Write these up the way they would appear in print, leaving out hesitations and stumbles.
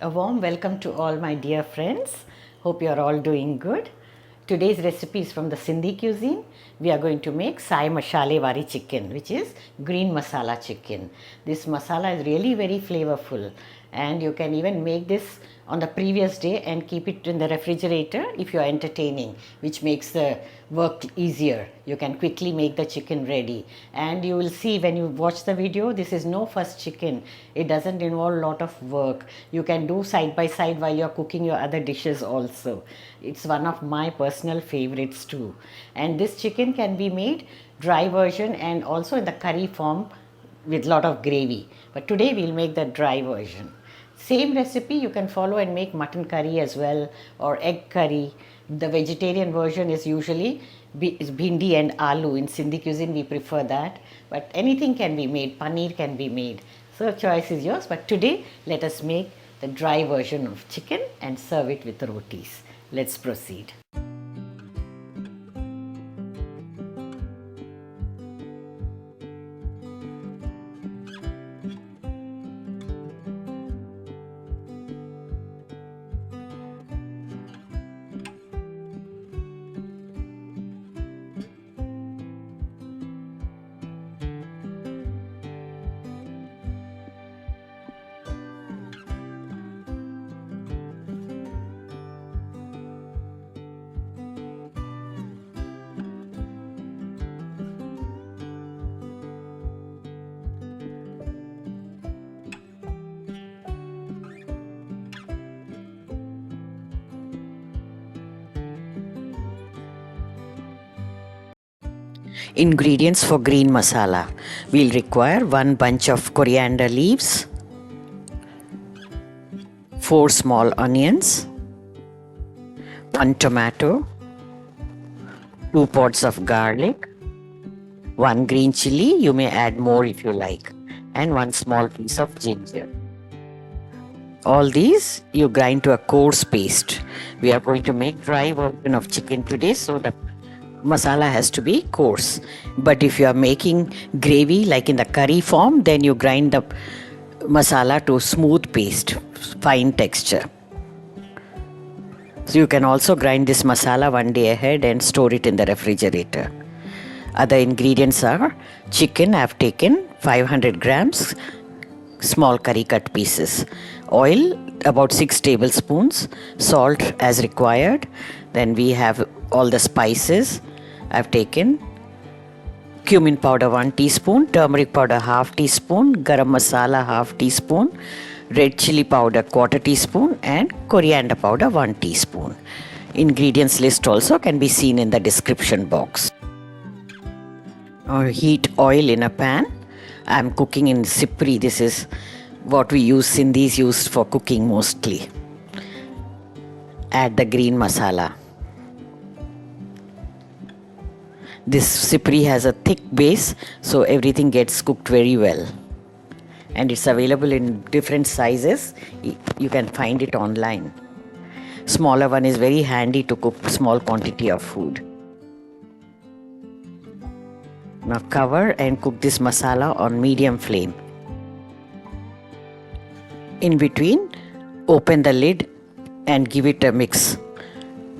A warm welcome to all my dear friends. Hope you are all doing good. Today's recipe is from the Sindhi Cuisine. We are going to make Saaye Mashale Wari chicken, which is green masala chicken. This masala is really very flavorful, and you can even make this on the previous day and keep it in the refrigerator if you are entertaining, which makes the work easier. You can quickly make the chicken ready, and you will see when you watch the video, this is no fuss chicken. It doesn't involve a lot of work. You can do side by side while you're cooking your other dishes also. It's one of my personal favorites too. And this chicken can be made dry version and also in the curry form with lot of gravy. But today we'll make the dry version. Same recipe you can follow and make mutton curry as well, or egg curry. The vegetarian version is usually bhindi and aloo. In Sindhi cuisine we prefer that, but anything can be made. Paneer can be made. So choice is yours, but today let us make the dry version of chicken and serve it with rotis. Let's proceed. Ingredients for green masala. We'll require 1 bunch of coriander leaves, 4 small onions, 1 tomato, 2 pods of garlic, 1 green chilli, you may add more if you like, and 1 small piece of ginger. All these you grind to a coarse paste. We are going to make dry version of chicken today, so the masala has to be coarse. But if you are making gravy like in the curry form, then you grind the masala to smooth paste, fine texture. So you can also grind this masala one day ahead and store it in the refrigerator. Other ingredients are chicken. I have taken 500 grams, small curry cut pieces, oil about 6 tablespoons, salt as required. Then we have all the spices. I've taken cumin powder 1 teaspoon, turmeric powder half teaspoon, garam masala half teaspoon, red chilli powder 1/4 teaspoon, and coriander powder 1 teaspoon. Ingredients list also can be seen in the description box. Heat oil in a pan. I'm cooking in Sippri. This is what we use, Sindhis used for cooking mostly. Add the green masala. This Sippri has a thick base, so everything gets cooked very well. And it's available in different sizes. You can find it online. Smaller one is very handy to cook small quantity of food. Now cover and cook this masala on medium flame. In between, open the lid and give it a mix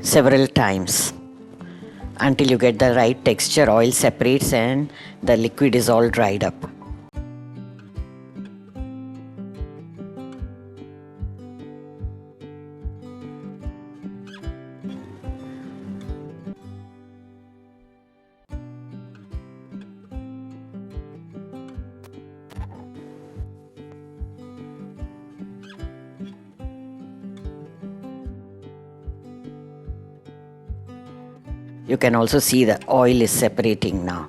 several times until you get the right texture. Oil separates and the liquid is all dried up. You can also see the oil is separating now.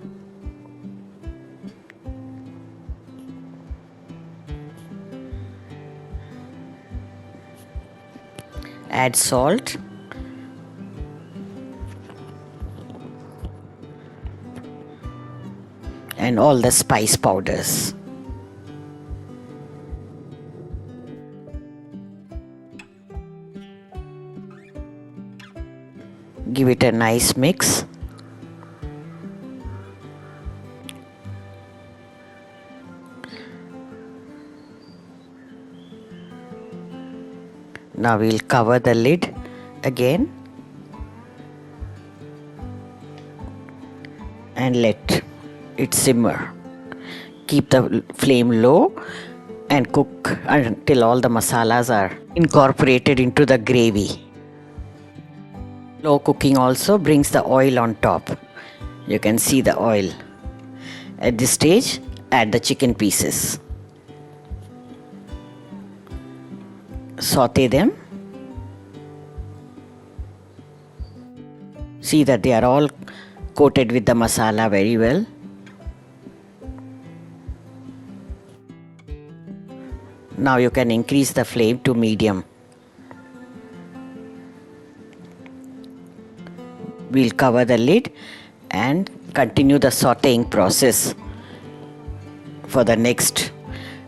Add salt. And all the spice powders. Give it a nice mix. Now we'll cover the lid again and let it simmer. Keep the flame low and cook until all the masalas are incorporated into the gravy. Low cooking also brings the oil on top. You can see the oil. At this stage, add the chicken pieces. Saute them. See that they are all coated with the masala very well. Now you can increase the flame to medium. We'll cover the lid and continue the sauteing process for the next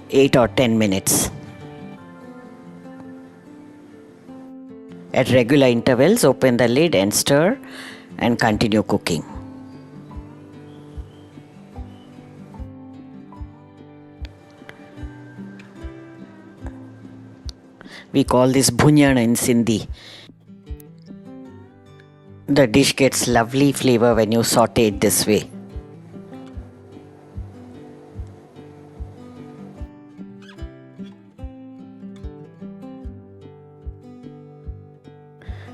8 or 10 minutes. At regular intervals, open the lid and stir and continue cooking. We call this Bhindyoon in Sindhi. The dish gets lovely flavor when you saute it this way.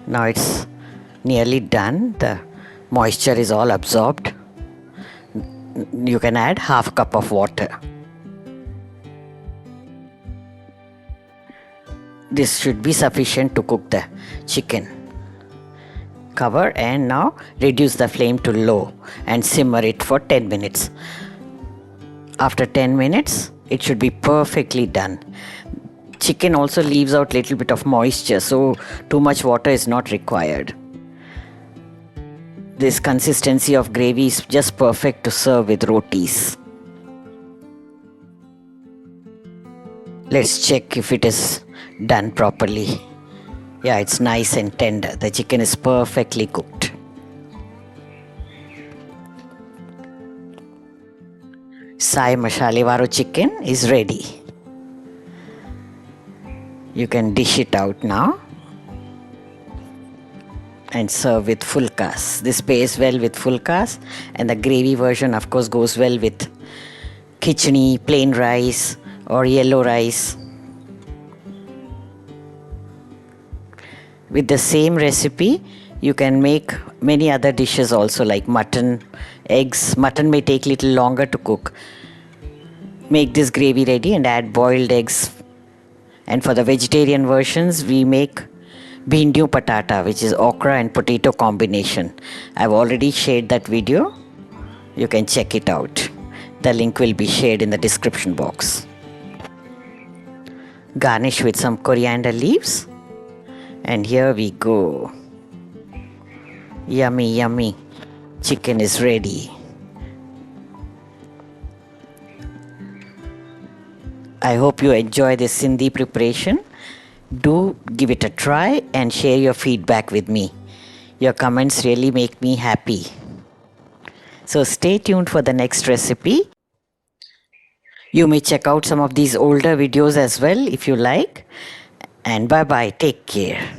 Now it's nearly done. The moisture is all absorbed. You can add half cup of water. This should be sufficient to cook the chicken. Cover and now reduce the flame to low and simmer it for 10 minutes. After 10 minutes, it should be perfectly done. Chicken also leaves out little bit of moisture, so too much water is not required. This consistency of gravy is just perfect to serve with rotis. Let's check if it is done properly. Yeah, it's nice and tender. The chicken is perfectly cooked. Saaye Mashale waro chicken is ready. You can dish it out now and serve with fulkas. This pairs well with fulkas, and the gravy version of course goes well with khichdi, plain rice or yellow rice. With the same recipe, you can make many other dishes also, like mutton, eggs. Mutton may take little longer to cook. Make this gravy ready and add boiled eggs. And for the vegetarian versions, we make Bhindyoon patata, which is okra and potato combination. I've already shared that video. You can check it out. The link will be shared in the description box. Garnish with some coriander leaves. And here we go. Yummy, yummy. Chicken is ready. I hope you enjoy this Sindhi preparation. Do give it a try and share your feedback with me. Your comments really make me happy. So stay tuned for the next recipe. You may check out some of these older videos as well if you like. And bye bye. Take care.